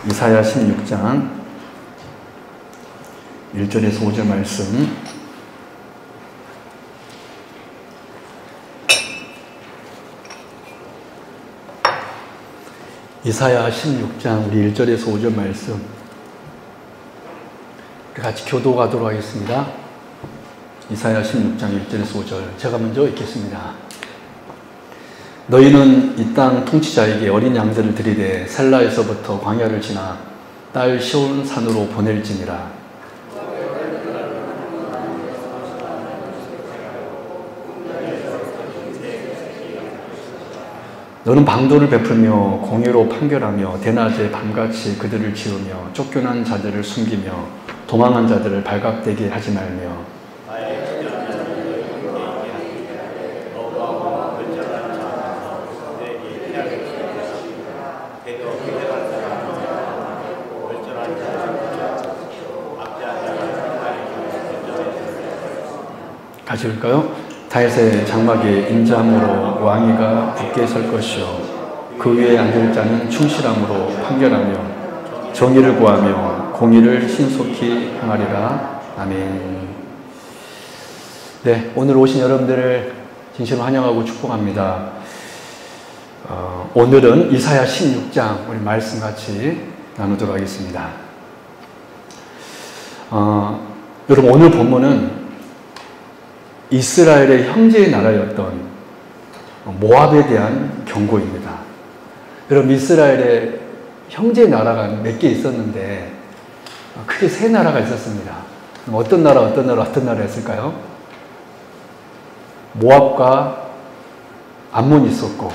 이사야 16장 1절에서 5절 말씀. 이사야 16장 우리 1절에서 5절 말씀 같이 교도하도록 하겠습니다. 이사야 16장 1절에서 5절 제가 먼저 읽겠습니다. 너희는 이 땅 통치자에게 어린 양들을 들이대 살라에서부터 광야를 지나 딸 시온 산으로 보낼지니라. 너는 방도를 베풀며 공의로 판결하며 대낮에 밤같이 그들을 지으며 쫓겨난 자들을 숨기며 도망한 자들을 발각되게 하지 말며 같이 읽을까요? 다윗의 장막에 인자함으로 왕위가 굳게 설 것이요 그 위에 앉을 자는 충실함으로 판결하며 정의를 구하며 공의를 신속히 행하리라. 아멘. 네, 오늘 오신 여러분들을 진심으로 환영하고 축복합니다. 오늘은 이사야 16장 우리 말씀 같이 나누도록 하겠습니다. 여러분 오늘 본문은 이스라엘의 형제의 나라였던 모압에 대한 경고입니다. 여러분 이스라엘의 형제의 나라가 몇 개 있었는데 크게 세 나라가 있었습니다. 어떤 나라였을까요? 모압과 암몬이 있었고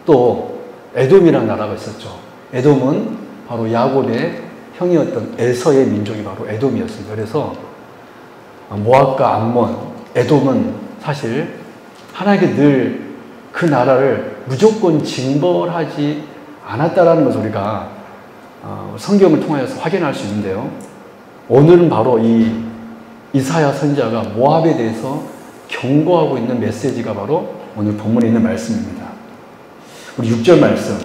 또 에돔이라는 나라가 있었죠. 에돔은 바로 야곱의 형이었던 에서의 민족이 바로 에돔이었습니다. 그래서 모압과 암몬, 에돔은 사실 하나님께 늘 그 나라를 무조건 징벌하지 않았다라는 것을 우리가 성경을 통하여서 확인할 수 있는데요. 오늘은 바로 이 이사야 선지자가 모압에 대해서 경고하고 있는 메시지가 바로 오늘 본문에 있는 말씀입니다. 우리 6절 말씀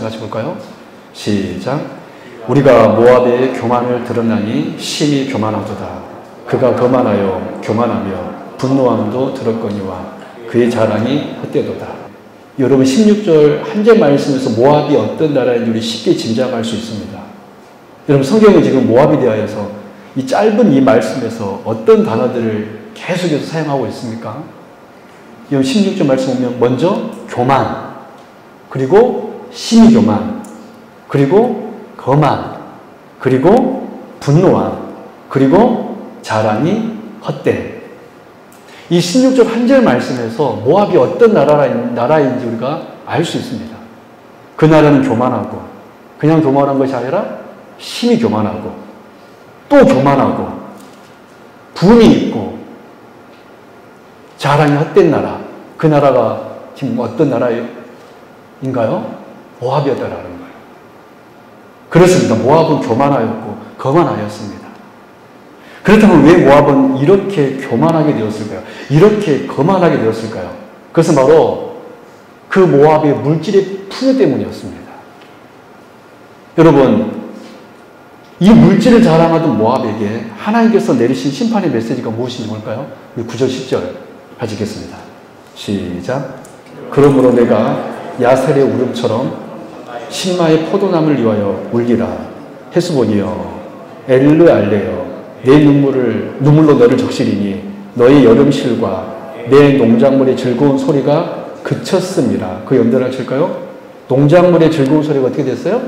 같이 볼까요? 시작. 우리가 모압의 교만을 들었나니 심히 교만하도다. 그가 거만하여 교만하며 분노함도 들었거니와 그의 자랑이 헛되도다. 여러분 16절 한 절 말씀에서 모압이 어떤 나라인지 우리 쉽게 짐작할 수 있습니다. 여러분 성경은 지금 모압에 대하여서 이 짧은 이 말씀에서 어떤 단어들을 계속해서 사용하고 있습니까? 여러분 16절 말씀 보면 먼저 교만, 그리고 심히 교만, 그리고 거만, 그리고 분노함, 그리고 자랑이 헛돼. 이 16절 한 절 말씀에서 모압이 어떤 나라인지 우리가 알 수 있습니다. 그 나라는 교만하고 그냥 교만한 것이 아니라 심히 교만하고 또 교만하고 분이 있고 자랑이 헛된 나라. 그 나라가 지금 어떤 나라인가요? 모압이었다라는 거예요. 그렇습니다. 모압은 교만하였고 거만하였습니다. 그렇다면 왜 모압은 이렇게 교만하게 되었을까요? 이렇게 거만하게 되었을까요? 그것은 바로 그 모압의 물질의 풍요 때문이었습니다. 여러분, 이 물질을 자랑하던 모압에게 하나님께서 내리신 심판의 메시지가 무엇인지 볼까요? 9절 10절 같이 읽겠습니다. 시작. 그러므로 내가 야셀의 울음처럼 신마의 포도나무를 위하여 울리라. 헤스본이여 엘르알레여 내 눈물로 너를 적시리니 너의 여름실과 내 농작물의 즐거운 소리가 그쳤습니다. 그 연대를 칠까요? 농작물의 즐거운 소리가 어떻게 됐어요?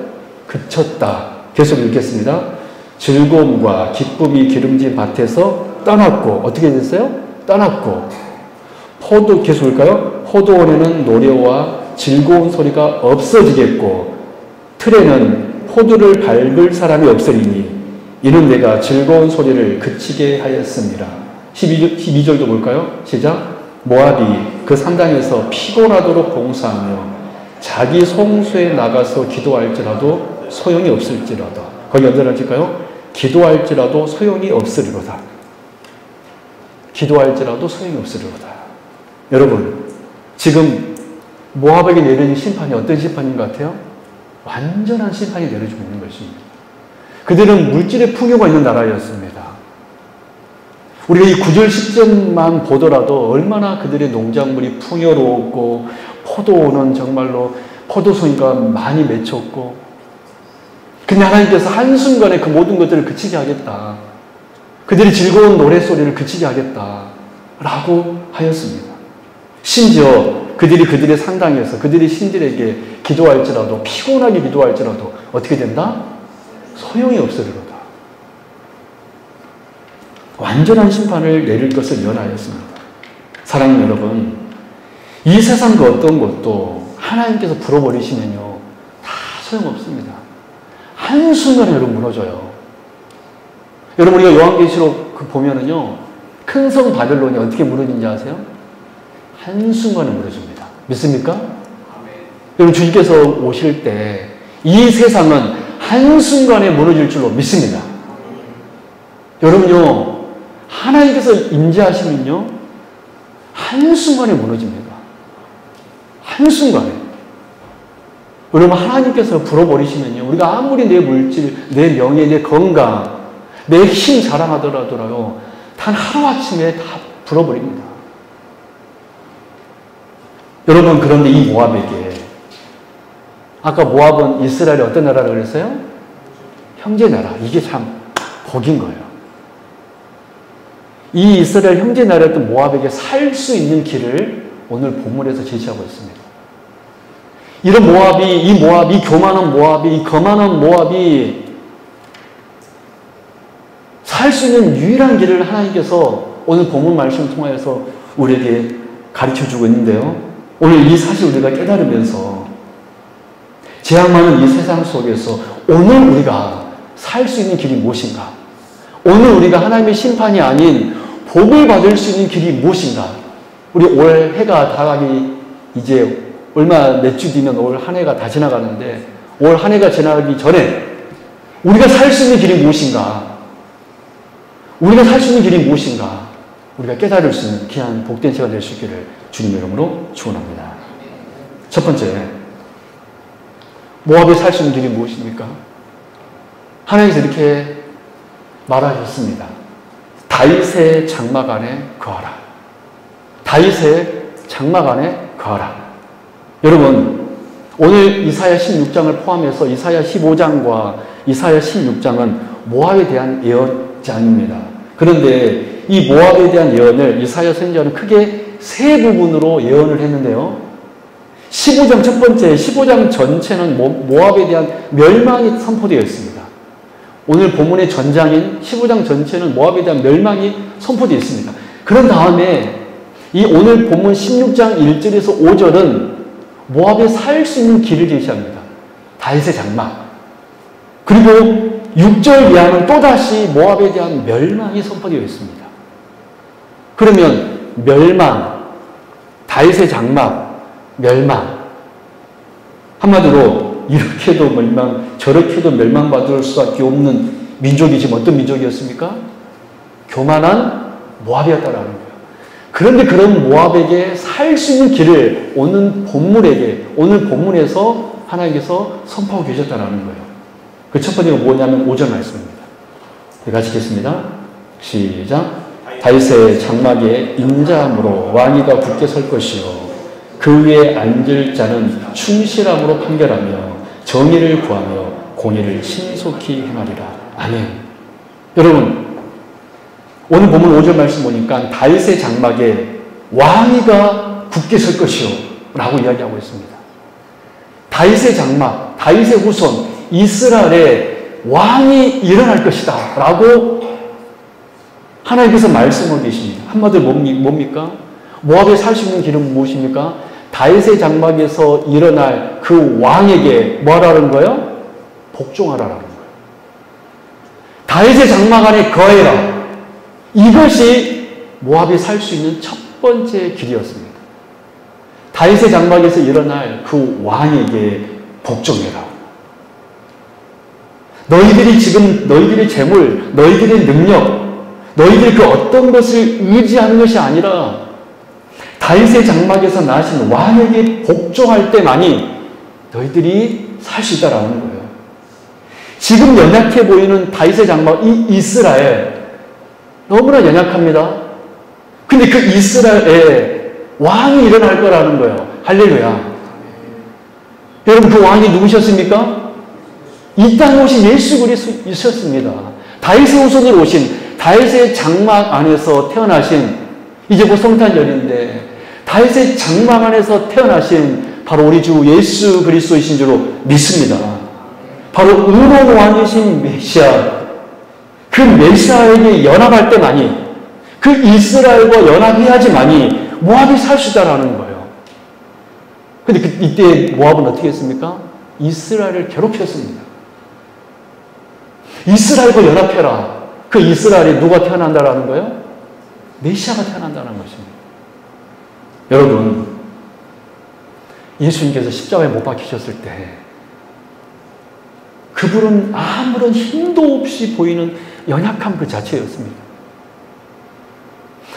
그쳤다. 계속 읽겠습니다. 즐거움과 기쁨이 기름진 밭에서 떠났고 어떻게 됐어요? 떠났고 계속 읽을까요? 포도원에는 노래와 즐거운 소리가 없어지겠고 틀에는 포도를 밟을 사람이 없으리니 이는 내가 즐거운 소리를 그치게 하였습니다. 12절도 볼까요? 시작. 모압이 그 산당에서 피곤하도록 봉사하며 자기 송수에 나가서 기도할지라도 소용이 없을지라도 거기 연달아질까요? 기도할지라도 소용이 없으리로다. 기도할지라도 소용이 없으리로다. 여러분 지금 모압에게 내리는 심판이 어떤 심판인 것 같아요? 완전한 심판이 내려지고 있는 것입니다. 그들은 물질의 풍요가 있는 나라였습니다. 우리가 이 9절 10절만 보더라도 얼마나 그들의 농작물이 풍요로웠고 포도는 정말로 포도송이가 많이 맺혔고, 근데 하나님께서 한순간에 그 모든 것들을 그치게 하겠다. 그들이 즐거운 노랫소리를 그치게 하겠다. 라고 하였습니다. 심지어 그들의 상당에서 그들이 신들에게 기도할지라도, 피곤하게 기도할지라도 어떻게 된다? 소용이 없으리로다. 완전한 심판을 내릴 것을 면하였습니다. 사랑하는 여러분, 이 세상 그 어떤 것도 하나님께서 풀어버리시면요, 다 소용없습니다. 한순간에 여러분 무너져요. 여러분, 우리가 요한계시록 보면은요, 큰 성 바벨론이 어떻게 무너진지 아세요? 한순간에 무너집니다. 믿습니까? 여러분, 주님께서 오실 때 이 세상은 한순간에 무너질 줄로 믿습니다. 여러분요, 하나님께서 임재하시면요, 한순간에 무너집니다. 한순간에. 여러분, 하나님께서 불어버리시면요, 우리가 아무리 내 물질, 내 명예, 내 건강, 내 힘 자랑하더라도요, 단 하루아침에 다 불어버립니다. 여러분, 그런데 이 모압에게, 아까 모압은 이스라엘이 어떤 나라라고 그랬어요? 형제 나라. 이게 참 복인 거예요. 이 이스라엘 형제 나라였던 모압에게 살 수 있는 길을 오늘 본문에서 제시하고 있습니다. 이런 모압이, 이 교만한 모압이, 이 거만한 모압이 살 수 있는 유일한 길을 하나님께서 오늘 본문 말씀을 통하여서 우리에게 가르쳐주고 있는데요. 오늘 이 사실 우리가 깨달으면서 재앙 많은 이 세상 속에서 오늘 우리가 살 수 있는 길이 무엇인가? 오늘 우리가 하나님의 심판이 아닌 복을 받을 수 있는 길이 무엇인가? 우리 올 해가 다 가기 이제 얼마 몇 주 뒤면 올 한 해가 다 지나가는데, 올 한 해가 지나가기 전에 우리가 살 수 있는 길이 무엇인가? 우리가 살 수 있는 길이 무엇인가? 우리가 깨달을 수 있는 귀한 복된 시간 될 수 있기를 주님의 이름으로 축원합니다. 첫 번째, 모압에 살 수 있는 길이 무엇입니까? 하나님께서 이렇게 말하셨습니다. 다윗의 장막 안에 거하라. 다윗의 장막 안에 거하라. 여러분, 오늘 이사야 16장을 포함해서 이사야 15장과 이사야 16장은 모압에 대한 예언장입니다. 그런데 이 모압에 대한 예언을 이사야 선지자는 크게 세 부분으로 예언을 했는데요. 15장 첫 번째, 15장 전체는 모압에 대한 멸망이 선포되어 있습니다. 오늘 본문의 전장인 15장 전체는 모압에 대한 멸망이 선포되어 있습니다. 그런 다음에 이 오늘 본문 16장 1절에서 5절은 모압에 살 수 있는 길을 제시합니다. 다윗의 장막. 그리고 6절 이하는 또다시 모압에 대한 멸망이 선포되어 있습니다. 그러면 멸망, 다윗의 장막, 멸망. 한마디로 이렇게도 멸망, 저렇게도 멸망받을 수밖에 없는 민족이 지금 어떤 민족이었습니까? 교만한 모압이었다라는 거예요. 그런데 그런 모압에게 살 수 있는 길을 오늘 본문에서 하나님께서 선포하고 계셨다라는 거예요. 그 첫 번째가 뭐냐면 5절 말씀입니다. 같이 읽겠습니다. 시작. 다윗의 장막에 인자함으로 왕위가 굳게 설 것이요 그 위에 앉을 자는 충실함으로 판결하며 정의를 구하며 공의를 신속히 행하리라. 아멘. 여러분, 오늘 본문 5절 말씀 보니까 다윗의 장막에 왕위가 굳게 설 것이요 라고 이야기하고 있습니다. 다윗의 장막, 다윗의 후손, 이스라엘의 왕이 일어날 것이다 라고 하나님께서 말씀하고 계십니다. 한마디로 뭡니까? 모압에 살 수 있는 길은 무엇입니까? 다윗의 장막에서 일어날 그 왕에게 뭐하라는 거예요? 복종하라는 거예요. 다윗의 장막 안에 거해라. 이것이 모압에 살 수 있는 첫 번째 길이었습니다. 다윗의 장막에서 일어날 그 왕에게 복종해라. 너희들이 지금 너희들의 재물, 너희들의 능력, 너희들이 그 어떤 것을 의지하는 것이 아니라 다윗의 장막에서 나신 왕에게 복종할 때만이 너희들이 살 수 있다라는 거예요. 지금 연약해 보이는 다윗의 장막, 이 이스라엘, 너무나 연약합니다. 근데 그 이스라엘에 왕이 일어날 거라는 거예요. 할렐루야. 여러분, 그 왕이 누구셨습니까? 이 땅에 오신 예수 그리스도이셨습니다. 다윗의 후손으로 오신, 다윗의 장막 안에서 태어나신, 이제 곧 성탄절인데 다윗의 장막 안에서 태어나신 바로 우리 주 예수 그리스도이신 줄로 믿습니다. 바로 의로운 왕이신 메시아, 그 메시아에게 연합할 때만이, 그 이스라엘과 연합해야지만이 모압이 살 수 있다라는 거예요. 근데 이때 모압은 어떻게 했습니까? 이스라엘을 괴롭혔습니다. 이스라엘과 연합해라. 그 이스라엘이 누가 태어난다라는 거예요? 메시아가 태어난다는 것입니다. 여러분, 예수님께서 십자가에 못 박히셨을 때 그분은 아무런 힘도 없이 보이는 연약함 그 자체였습니다.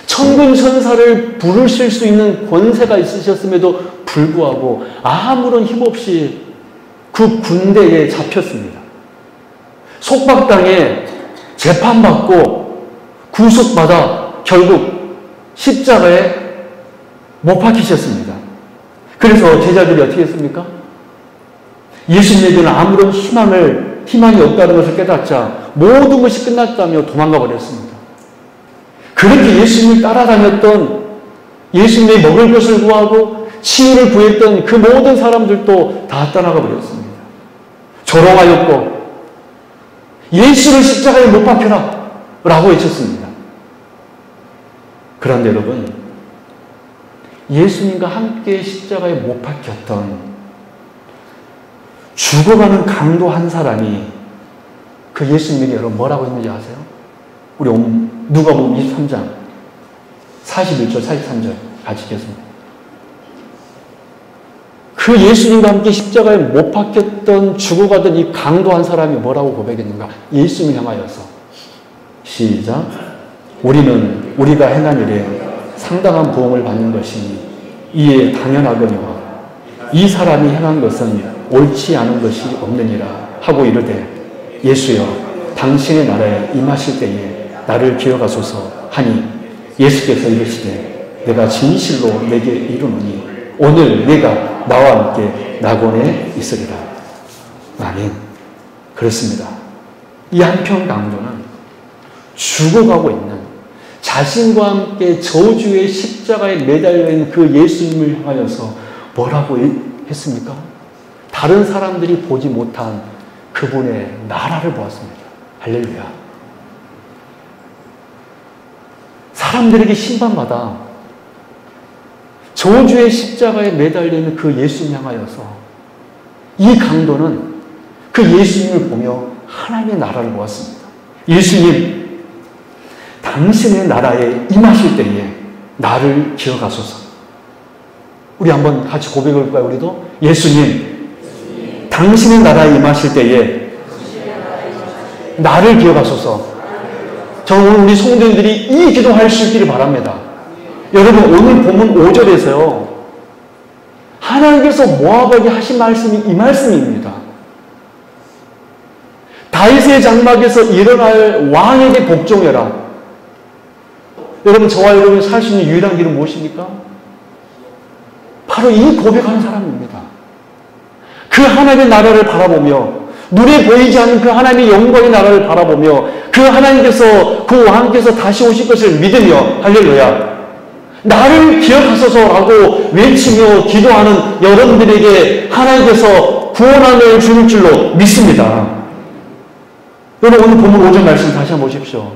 천군 천사를 부르실 수 있는 권세가 있으셨음에도 불구하고 아무런 힘 없이 그 군대에 잡혔습니다. 속박당해 재판받고 구속받아 결국 십자가에 못 박히셨습니다. 그래서 제자들이 어떻게 했습니까? 예수님에게는 아무런 희망이 없다는 것을 깨닫자 모든 것이 끝났다며 도망가 버렸습니다. 그렇게 예수님을 따라다녔던, 예수님의 먹을 것을 구하고 치유를 구했던 그 모든 사람들도 다 떠나가 버렸습니다. 조롱하였고 예수를 십자가에 못 박혀라 라고 외쳤습니다. 그런데 여러분, 예수님과 함께 십자가에 못 박혔던 죽어가는 강도 한 사람이 그 예수님에게 여러분 뭐라고 했는지 아세요? 우리 누가복음 23장 41절 43절 같이 읽겠습니다. 그 예수님과 함께 십자가에 못 박혔던 죽어가던 이 강도 한 사람이 뭐라고 고백했는가? 예수님을 향하여서 시작. 우리는 우리가 행한 일에 상당한 보응을 받는 것이니 이에 당연하거니와 이 사람이 행한 것은 옳지 않은 것이 없느니라 하고 이르되 예수여 당신의 나라에 임하실 때에 나를 기억하소서 하니 예수께서 이르시되 내가 진실로 내게 이르노니 오늘 네가 나와 함께 낙원에 있으리라. 아멘. 그렇습니다. 이 한편 강도는 죽어가고 있는 자신과 함께 저주의 십자가에 매달려 있는 그 예수님을 향하여서 뭐라고 했습니까? 다른 사람들이 보지 못한 그분의 나라를 보았습니다. 할렐루야. 사람들에게 심판받아 저주의 십자가에 매달려 있는 그 예수님 향하여서 이 강도는 그 예수님을 보며 하나님의 나라를 보았습니다. 예수님, 당신의 나라에 임하실 때에 나를 기억하소서. 우리 한번 같이 고백해 볼까요? 우리도 예수님, 당신의 나라에 임하실 때에 나를 기억하소서. 저는 오늘 우리 성도님들이 이 기도할 수 있기를 바랍니다. 여러분, 오늘 본문 5절에서요 하나님께서 모압에게 하신 말씀이 이 말씀입니다. 다윗의 장막에서 일어날 왕에게 복종해라. 여러분, 저와 여러분이 살 수 있는 유일한 길은 무엇입니까? 바로 이 고백하는 사람입니다. 그 하나님의 나라를 바라보며, 눈에 보이지 않는 그 하나님의 영광의 나라를 바라보며, 그 하나님께서, 그 왕께서 다시 오실 것을 믿으며, 할렐루야, 나를 기억하소서라고 외치며 기도하는 여러분들에게 하나님께서 구원함을 주실 줄로 믿습니다. 여러분, 오늘 본문 5절 말씀 다시 한번 보십시오.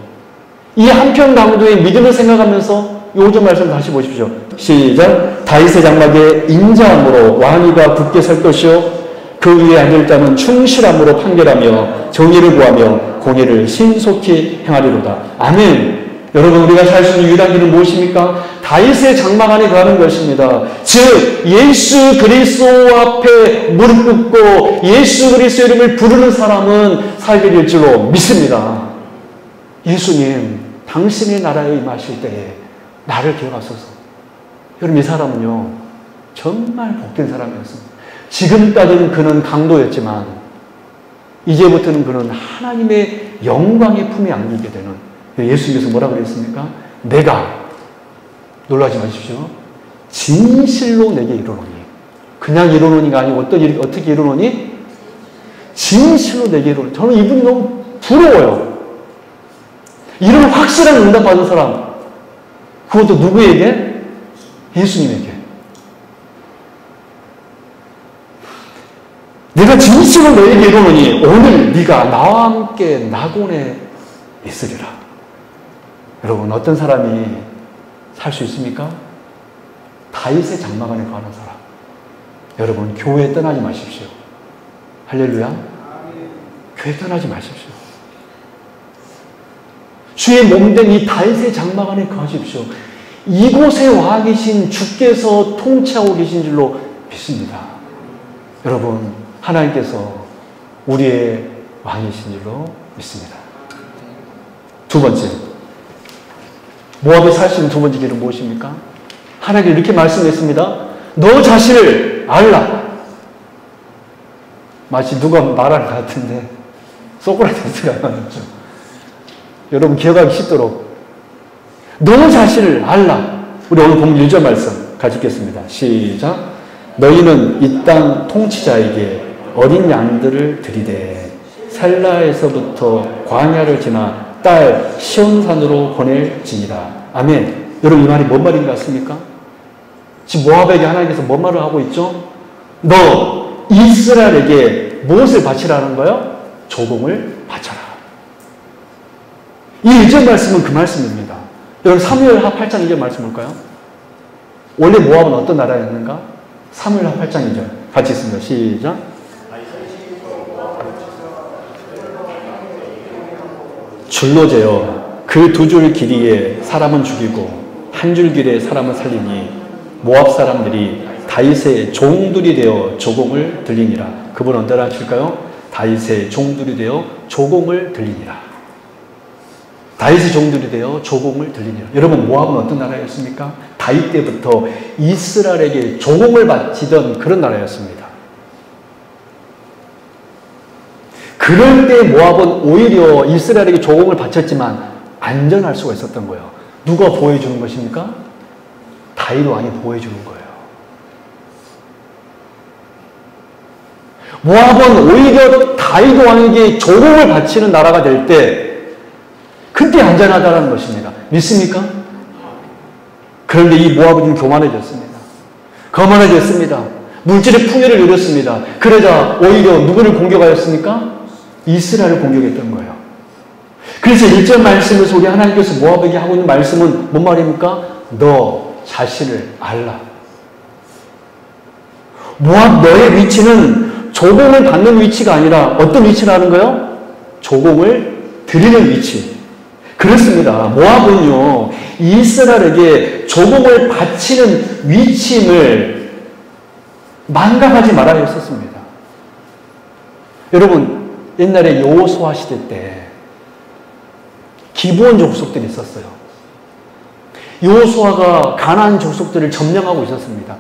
이 한편 강도의 믿음을 생각하면서 이 5절 말씀 다시 보십시오. 시작. 다윗의 장막에 인자함으로 왕위가 굳게 설 것이요 그 위에 앉을 자는 충실함으로 판결하며 정의를 구하며 공의를 신속히 행하리로다. 아멘. 여러분, 우리가 살 수 있는 유일한 길은 무엇입니까? 다윗의 장막 안에 가는 것입니다. 즉 예수 그리스도 앞에 무릎 꿇고 예수 그리스도 이름을 부르는 사람은 살게 될 줄로 믿습니다. 예수님, 당신의 나라에 임하실 때에 나를 기억하소서. 여러분, 이 사람은요 정말 복된 사람이었습니다. 지금까지는 그는 강도였지만 이제부터는 그는 하나님의 영광의 품에 안기게 되는, 예수님께서 뭐라 그랬습니까? 내가, 놀라지 마십시오, 진실로 내게 이르노니. 그냥 이르노니가 아니고 어떻게 이르노니? 진실로 내게 이르노니. 저는 이분이 너무 부러워요. 이런 확실한 응답 받은 사람, 그것도 누구에게? 예수님에게. 내가 진실로 너에게 이르노니 오늘 네가 나와 함께 낙원에 있으리라. 여러분, 어떤 사람이 살 수 있습니까? 다윗의 장막 안에 거하는 사람. 여러분, 교회 떠나지 마십시오. 할렐루야. 교회 떠나지 마십시오. 주의 몸된 이 다윗의 장막 안에 거하십시오. 이곳에 와 계신 주께서 통치하고 계신 줄로 믿습니다. 여러분, 하나님께서 우리의 왕이신 줄로 믿습니다. 두 번째, 모압에 살 수 있는 두 번째 길은 무엇입니까? 하나님께서 이렇게 말씀했습니다. 너 자신을 알라. 마치 누가 말하는 것 같은데 소크라테스가 말했죠. 여러분 기억하기 쉽도록 너 자신을 알라. 우리 오늘 본문 1절 말씀 같이 읽겠습니다. 시작. 너희는 이 땅 통치자에게 어린 양들을 드리되 셀라에서부터 광야를 지나 딸 시온산으로 보낼지니라. 아멘. 여러분, 이 말이 뭔 말인 것 같습니까? 지금 모압에게 하나님께서 뭔 말을 하고 있죠? 너 이스라엘에게 무엇을 바치라는 거예요? 조공을 바쳐라. 이 1절 말씀은 그 말씀입니다. 여러분, 사무엘하 8장 2절 말씀 볼까요? 원래 모압은 어떤 나라였는가? 사무엘하 8장 2절 같이 있습니다. 시작. 줄로 재어 그 두 줄 길이에 사람은 죽이고 한 줄 길에 사람은 살리니 모압 사람들이 다윗의 종들이 되어 조공을 들리니라. 그분 언제라 하실까요? 다윗의 종들이 되어 조공을 들리니라. 다윗의 종들이 되어 조공을 들리니라. 여러분, 모압은 어떤 나라였습니까? 다윗 때부터 이스라엘에게 조공을 바치던 그런 나라였습니다. 그럴 때 모압은 오히려 이스라엘에게 조공을 바쳤지만 안전할 수가 있었던 거예요. 누가 보호해주는 것입니까? 다윗 왕이 보호해주는 거예요. 모압은 오히려 다윗 왕에게 조공을 바치는 나라가 될 때 그때 안전하다는 것입니다. 믿습니까? 그런데 이 모압은 좀 교만해졌습니다. 거만해졌습니다. 물질의 풍요를 누렸습니다. 그러자 오히려 누구를 공격하였습니까? 이스라엘을 공격했던 거예요. 그래서 1절 말씀에서 우리 하나님께서 모압에게 하고 있는 말씀은 뭔 말입니까? 너 자신을 알라. 모압 너의 위치는 조공을 받는 위치가 아니라 어떤 위치라는 거예요? 조공을 드리는 위치. 그렇습니다. 모압은요, 이스라엘에게 조공을 바치는 위치임을 망각하지 말아야 했었습니다. 여러분, 옛날에 여호수아 시대 때 기브온 족속들이 있었어요. 여호수아가 가나안 족속들을 점령하고 있었습니다.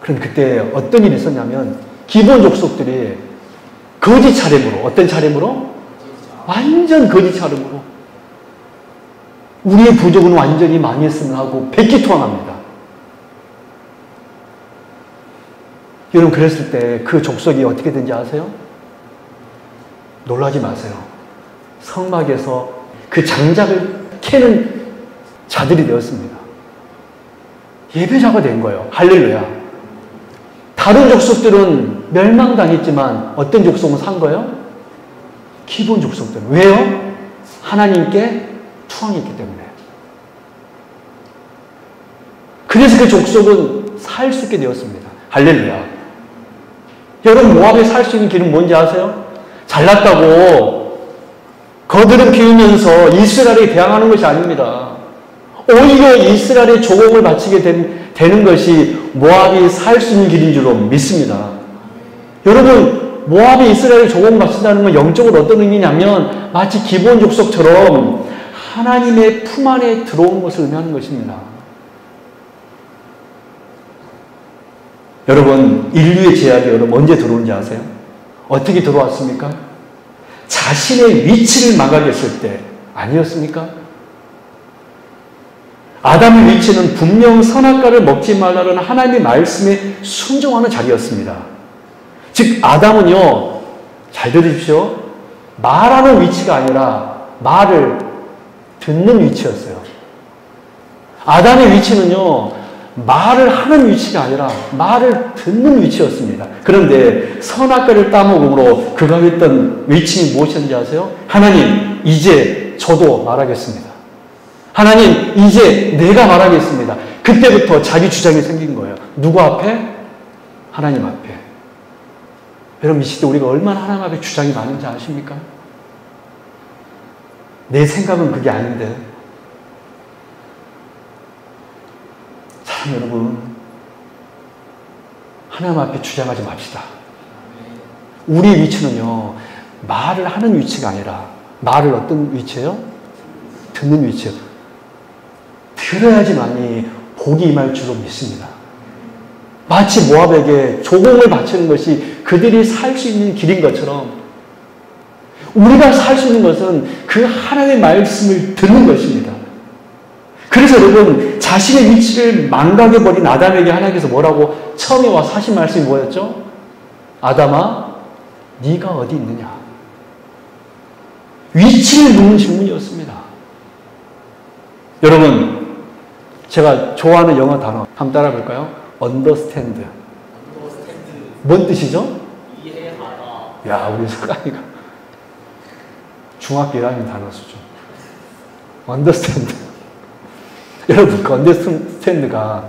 그런데 그때 어떤 일이 있었냐면 기브온 족속들이 거짓 차림으로, 어떤 차림으로? 완전 거짓 차림으로 우리의 부족은 완전히 망했으면 하고 백기투항합니다. 여러분, 그랬을 때 그 족속이 어떻게 된지 아세요? 놀라지 마세요. 성막에서 그 장작을 캐는 자들이 되었습니다. 예배자가 된 거예요. 할렐루야. 다른 족속들은 멸망당했지만 어떤 족속은 산 거예요? 기본 족속들은. 왜요? 하나님께 투항했기 때문에. 그래서 그 족속은 살 수 있게 되었습니다. 할렐루야. 여러분, 모압에 살 수 있는 길은 뭔지 아세요? 잘났다고 거드름 피우면서 이스라엘에 대항하는 것이 아닙니다. 오히려 이스라엘의 조공을 바치게 되는 것이 모압이 살 수 있는 길인 줄로 믿습니다. 여러분, 모압이 이스라엘의 조공을 바친다는 건 영적으로 어떤 의미냐면 마치 기본 족속처럼 하나님의 품 안에 들어오는 것을 의미하는 것입니다. 여러분, 인류의 제약이 여러분 언제 들어온지 아세요? 어떻게 들어왔습니까? 자신의 위치를 망각했을 때 아니었습니까? 아담의 위치는 분명 선악과를 먹지 말라는 하나님의 말씀에 순종하는 자리였습니다. 즉 아담은요, 잘 들으십시오. 말하는 위치가 아니라 말을 듣는 위치였어요. 아담의 위치는요, 말을 하는 위치가 아니라 말을 듣는 위치였습니다. 그런데 선악과를 따먹음으로 그가 했던 위치는 무엇이었는지 아세요? 하나님, 이제 저도 말하겠습니다. 하나님, 이제 내가 말하겠습니다. 그때부터 자기 주장이 생긴 거예요. 누구 앞에? 하나님 앞에. 여러분, 이 시대 우리가 얼마나 하나님 앞에 주장이 많은지 아십니까? 내 생각은 그게 아닌데. 사랑 여러분, 하나님 앞에 주장하지 맙시다. 우리 위치는요, 말을 하는 위치가 아니라 말을 어떤 위치예요? 듣는 위치예요. 들어야지만이 복이 임할 줄로 믿습니다. 마치 모압에게 조공을 바치는 것이 그들이 살 수 있는 길인 것처럼 우리가 살 수 있는 것은 그 하나님의 말씀을 듣는 것입니다. 그래서 여러분, 자신의 위치를 망각해버린 아담에게 하나님께서 뭐라고 처음에 와서 하신 말씀이 뭐였죠? 아담아, 네가 어디 있느냐? 위치를 묻는 질문이었습니다. 여러분, 제가 좋아하는 영어 단어 한번 따라 볼까요? understand. 뭔 뜻이죠? 이해하다. 야, 우리 석가이가 중학교 1학년 단어 수준. understand. 여러분, 그 understand가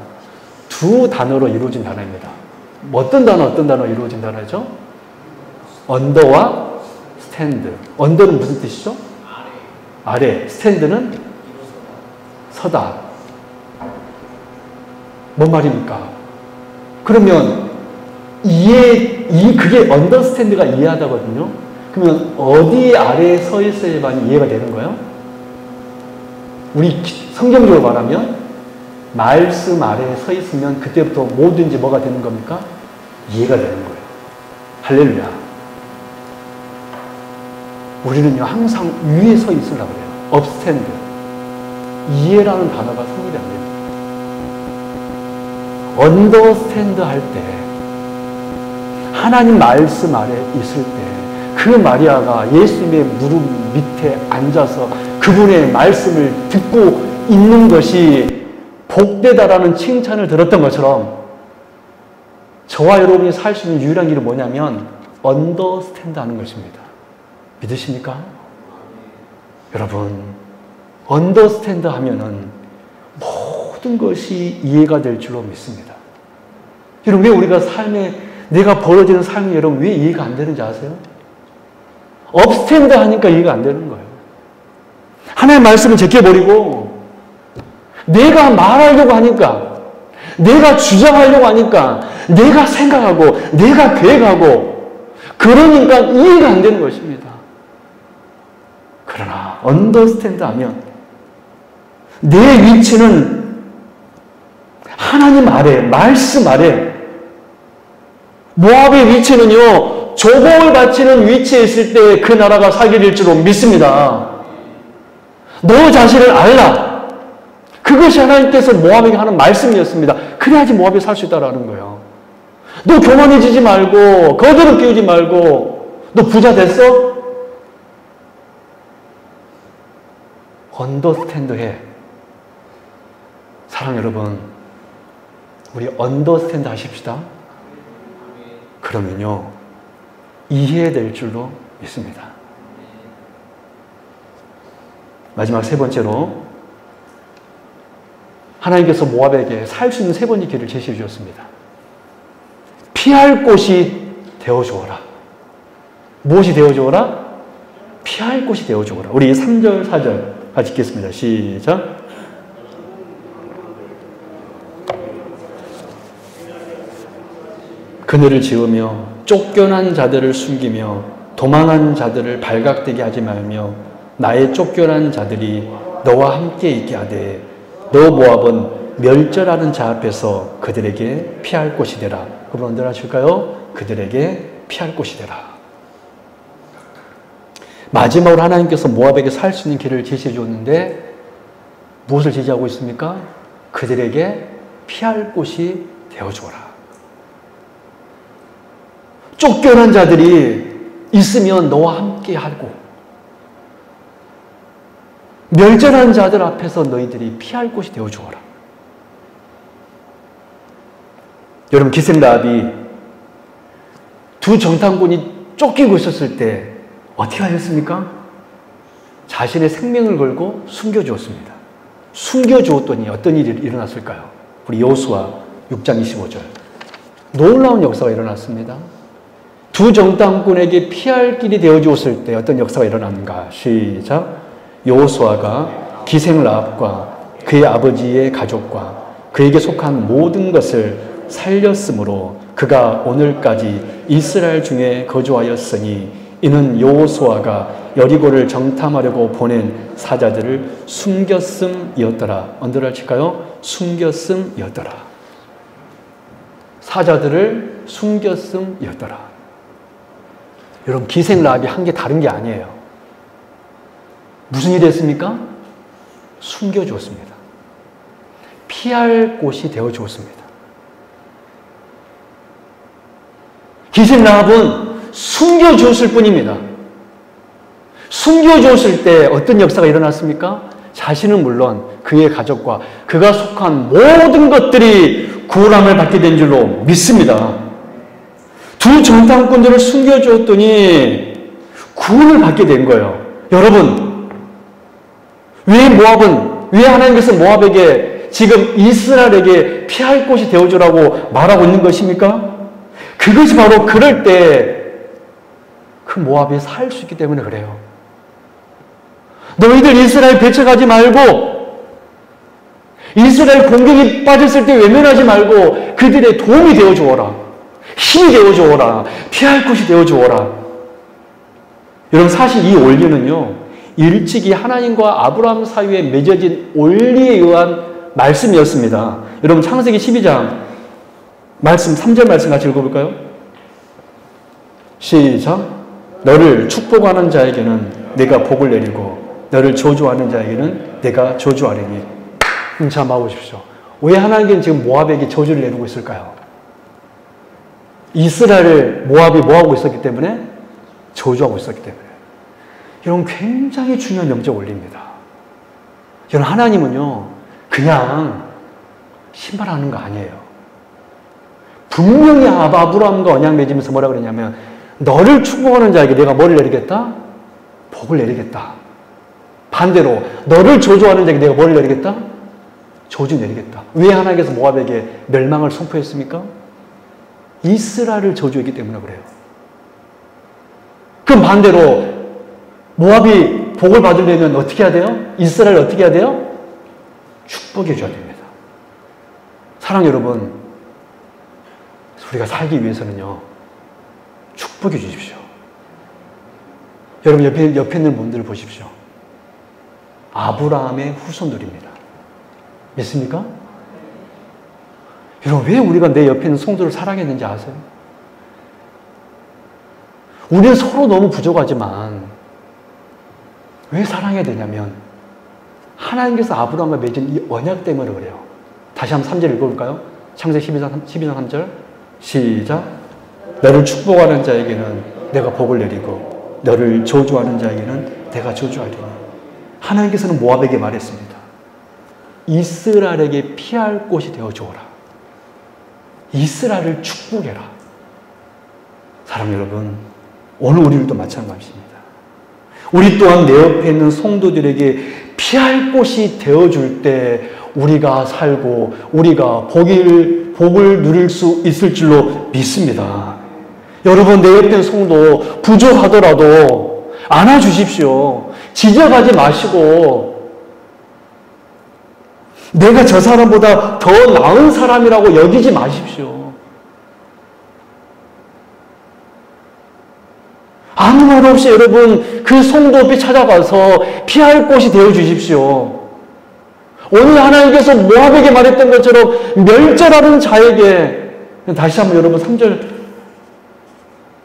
두 단어로 이루어진 단어입니다. 어떤 단어로 이루어진 단어죠? under와 stand. under는 무슨 뜻이죠? 아래. stand는 서다. 뭔 말입니까? 그러면 그게 understand가 이해하다거든요. 그러면 어디 아래에 서 있어야만 이해가 되는 거예요? 우리 성경적으로 말하면 말씀 아래에 서 있으면 그때부터 뭐든지 뭐가 되는 겁니까? 이해가 되는 거예요. 할렐루야. 우리는요, 항상 위에 서 있으려고 그래요. upstand. 이해라는 단어가 성립이 안 됩니다. understand 할 때, 하나님 말씀 아래 있을 때, 그 마리아가 예수님의 무릎 밑에 앉아서 그분의 말씀을 듣고 있는 것이 복되다라는 칭찬을 들었던 것처럼 저와 여러분이 살 수 있는 유일한 길이 뭐냐면 understand 하는 것입니다. 믿으십니까? 여러분, understand 하면은 모든 것이 이해가 될 줄로 믿습니다. 여러분, 왜 우리가 내가 벌어지는 삶이 여러분 왜 이해가 안 되는지 아세요? 업스탠드 하니까 이해가 안 되는 거예요. 하나님의 말씀을 제껴버리고 내가 말하려고 하니까, 내가 주장하려고 하니까, 내가 생각하고 내가 계획하고 그러니까 이해가 안 되는 것입니다. 그러나 언더스탠드 하면 내 위치는 하나님 아래, 말씀 아래. 모압의 위치는요, 조공을 바치는 위치에 있을 때 그 나라가 살게 될 줄로 믿습니다. 너 자신을 알라. 그것이 하나님께서 모압에게 하는 말씀이었습니다. 그래야지 모압에 살 수 있다라는 거예요. 너 교만해지지 말고, 거드름 피우지 말고, 너 부자 됐어? 언더스탠드 해. 사랑 여러분, 우리 언더스탠드 하십시다. 그러면요, 이해될 줄로 믿습니다. 마지막 세 번째로, 하나님께서 모압에게 살 수 있는 세 번째 길을 제시해 주셨습니다. 피할 곳이 되어주어라. 무엇이 되어주어라? 피할 곳이 되어주어라. 우리 3절, 4절 같이 읽겠습니다. 시작. 그늘을 지으며 쫓겨난 자들을 숨기며 도망한 자들을 발각되게 하지 말며 나의 쫓겨난 자들이 너와 함께 있게 하되 너 모압은 멸절하는 자 앞에서 그들에게 피할 곳이 되라. 그럼 언제 하실까요? 그들에게 피할 곳이 되라. 마지막으로 하나님께서 모압에게 살 수 있는 길을 제시해 줬는데 무엇을 제시하고 있습니까? 그들에게 피할 곳이 되어주어라. 쫓겨난 자들이 있으면 너와 함께 하고 멸절한 자들 앞에서 너희들이 피할 곳이 되어주어라. 여러분, 기생라합이 두 정탐꾼이 쫓기고 있었을 때 어떻게 하였습니까? 자신의 생명을 걸고 숨겨주었습니다. 숨겨주었더니 어떤 일이 일어났을까요? 우리 여호수아 6장 25절. 놀라운 역사가 일어났습니다. 두 정탐꾼에게 피할 길이 되어주었을 때 어떤 역사가 일어났는가? 시작. 여호수아가 기생라합과 그의 아버지의 가족과 그에게 속한 모든 것을 살렸으므로 그가 오늘까지 이스라엘 중에 거주하였으니 이는 여호수아가 여리고를 정탐하려고 보낸 사자들을 숨겼음이었더라. 언더를 칠까요? 숨겼음이었더라. 사자들을 숨겼음이었더라. 여러분, 기생라합이 한 게 다른 게 아니에요. 무슨 일이 했습니까? 숨겨주었습니다. 피할 곳이 되어주었습니다. 기생라합은 숨겨주었을 뿐입니다. 숨겨주었을 때 어떤 역사가 일어났습니까? 자신은 물론 그의 가족과 그가 속한 모든 것들이 구원함을 받게 된 줄로 믿습니다. 두 정탐꾼들을 숨겨주었더니 구원을 받게 된 거예요. 여러분, 왜 하나님께서 모압에게 지금 이스라엘에게 피할 곳이 되어주라고 말하고 있는 것입니까? 그것이 바로 그럴 때 그 모압이 살 수 있기 때문에 그래요. 너희들 이스라엘 배척하지 말고 이스라엘 공격이 빠졌을 때 외면하지 말고 그들의 도움이 되어주어라. 힘이 되어주어라. 피할 곳이 되어주어라. 여러분, 사실 이 원리는요, 일찍이 하나님과 아브라함 사이에 맺어진 원리에 의한 말씀이었습니다. 여러분, 창세기 12장 말씀 3절 말씀 같이 읽어볼까요? 시작. 너를 축복하는 자에게는 내가 복을 내리고 너를 저주하는 자에게는 내가 저주하리니. 자, 한번 보십시오. 왜 하나님께는 지금 모압에게 저주를 내리고 있을까요? 이스라엘을 모압이 뭐하고 있었기 때문에? 저주하고 있었기 때문에. 여러분, 굉장히 중요한 영적 원리입니다. 여러분, 하나님은요 그냥 신발하는 거 아니에요. 분명히 아브라함과 언약 맺으면서 뭐라 그러냐면 너를 축복하는 자에게 내가 뭐를 내리겠다? 복을 내리겠다. 반대로 너를 저주하는 자에게 내가 뭐를 내리겠다? 저주 내리겠다. 왜 하나님께서 모압에게 멸망을 선포했습니까? 이스라엘을 저주했기 때문에 그래요. 그럼 반대로 모압이 복을 받으려면 어떻게 해야 돼요? 이스라엘 어떻게 해야 돼요? 축복해 줘야 됩니다. 사랑 여러분, 우리가 살기 위해서는요 축복해 주십시오. 여러분, 옆에 있는 분들 보십시오. 아브라함의 후손들입니다. 믿습니까? 여러분, 왜 우리가 내 옆에 있는 성도를 사랑했는지 아세요? 우리는 서로 너무 부족하지만 왜 사랑해야 되냐면 하나님께서 아브라함과 맺은 이 언약 때문에 그래요. 다시 한번 3절 읽어볼까요? 창세기 12장 3절 시작. 너를 축복하는 자에게는 내가 복을 내리고 너를 저주하는 자에게는 내가 저주하리니. 하나님께서는 모압에게 말했습니다. 이스라엘에게 피할 곳이 되어주어라. 이스라엘을 축복해라. 사랑 여러분, 오늘 우리들도 마찬가지입니다. 우리 또한 내 옆에 있는 성도들에게 피할 곳이 되어줄 때 우리가 살고 우리가 복을 누릴 수 있을 줄로 믿습니다. 여러분, 내 옆에 있는 성도 부족하더라도 안아주십시오. 지적하지 마시고 내가 저 사람보다 더 나은 사람이라고 여기지 마십시오. 아무 말 없이 여러분 그 성도 옆에 찾아가서 피할 곳이 되어주십시오. 오늘 하나님께서 모압에게 말했던 것처럼 멸절하는 자에게, 다시 한번 여러분 3절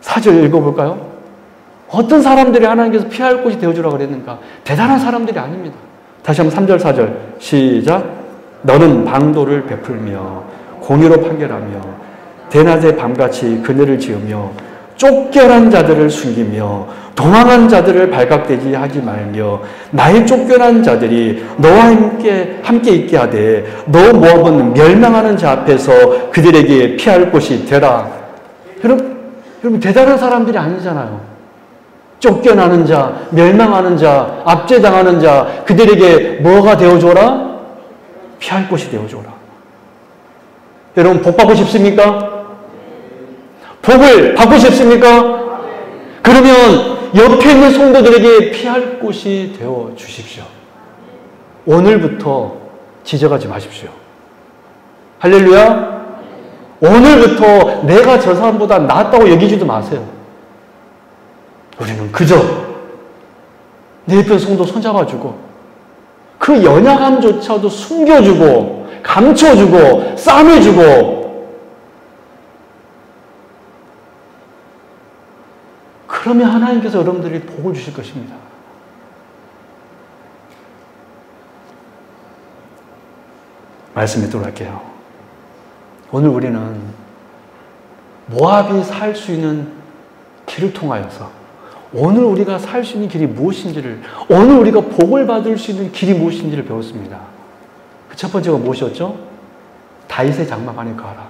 4절 읽어볼까요? 어떤 사람들이 하나님께서 피할 곳이 되어주라고 그랬는가? 대단한 사람들이 아닙니다. 다시 한번 3절 4절 시작. 너는 방도를 베풀며 공의로 판결하며 대낮에 밤같이 그늘을 지으며 쫓겨난 자들을 숨기며 도망한 자들을 발각되지 하지 말며 나의 쫓겨난 자들이 너와 함께 있게 하되 너 모압은 멸망하는 자 앞에서 그들에게 피할 곳이 되라. 여러분 대단한 사람들이 아니잖아요. 쫓겨나는 자, 멸망하는 자, 압제당하는 자, 그들에게 뭐가 되어줘라? 피할 곳이 되어줘라. 여러분 복 받고 싶습니까? 복을 받고 싶습니까? 그러면 옆에 있는 성도들에게 피할 곳이 되어 주십시오. 오늘부터 지적하지 마십시오. 할렐루야. 오늘부터 내가 저 사람보다 낫다고 여기지도 마세요. 우리는 그저 내 옆에 성도 손잡아주고 그 연약함조차도 숨겨주고 감춰주고 싸매주고 그러면 하나님께서 여러분들이 복을 주실 것입니다. 말씀 맺도록 할게요. 오늘 우리는 모압이 살 수 있는 길을 통하여서 오늘 우리가 살 수 있는 길이 무엇인지를, 오늘 우리가 복을 받을 수 있는 길이 무엇인지를 배웠습니다. 그 첫 번째가 무엇이었죠? 다윗의 장막 안에 거하라.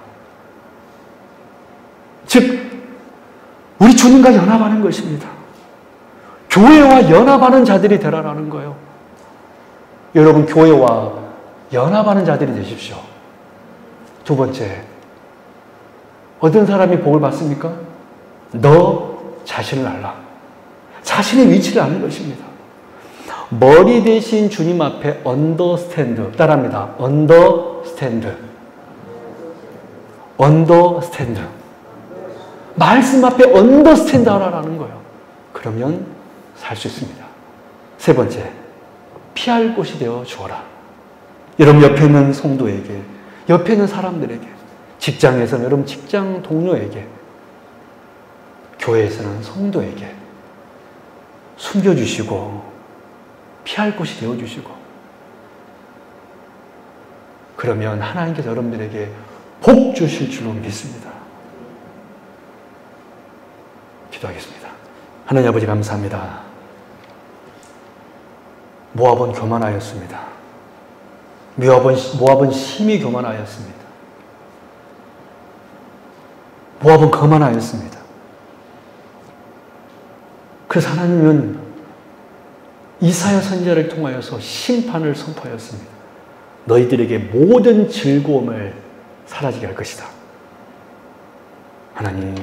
즉 우리 주님과 연합하는 것입니다. 교회와 연합하는 자들이 되라라는 거예요. 여러분 교회와 연합하는 자들이 되십시오. 두 번째, 어떤 사람이 복을 받습니까? 너 자신을 알라. 자신의 위치를 아는 것입니다. 머리 대신 주님 앞에 언더스탠드. 따라합니다. 언더스탠드. 언더스탠드. 말씀 앞에 언더스탠드 하라라는 거예요. 그러면 살 수 있습니다. 세 번째, 피할 곳이 되어 주어라. 여러분 옆에 있는 성도에게, 옆에 있는 사람들에게, 직장에서는 여러분 직장 동료에게, 교회에서는 성도에게 숨겨주시고 피할 곳이 되어주시고, 그러면 하나님께서 여러분들에게 복 주실 줄로 믿습니다. 기도하겠습니다. 하나님 아버지 감사합니다. 모압은 교만하였습니다. 모압은 심히 교만하였습니다. 모압은 거만하였습니다. 그래서 하나님은 이사야 선지자를 통하여서 심판을 선포하였습니다. 너희들에게 모든 즐거움을 사라지게 할 것이다. 하나님,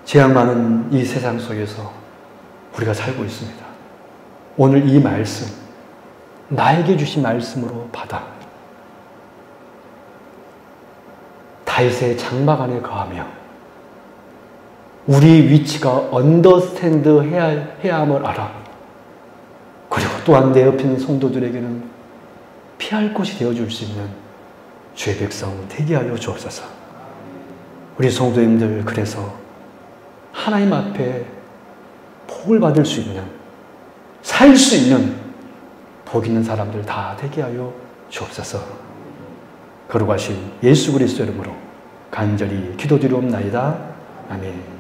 재앙 많은 이 세상 속에서 우리가 살고 있습니다. 오늘 이 말씀, 나에게 주신 말씀으로 받아 다윗의 장막 안에 거하며 우리 위치가 언더스탠드 해야 함을 알아. 그리고 또한 내 옆에 있는 성도들에게는 피할 곳이 되어줄 수 있는 주의 백성 되게 하여 주옵소서. 우리 성도님들 그래서 하나님 앞에 복을 받을 수 있는, 살 수 있는 복 있는 사람들 다 되게 하여 주옵소서. 거룩하신 예수 그리스도 이름으로 간절히 기도드리옵나이다. 아멘.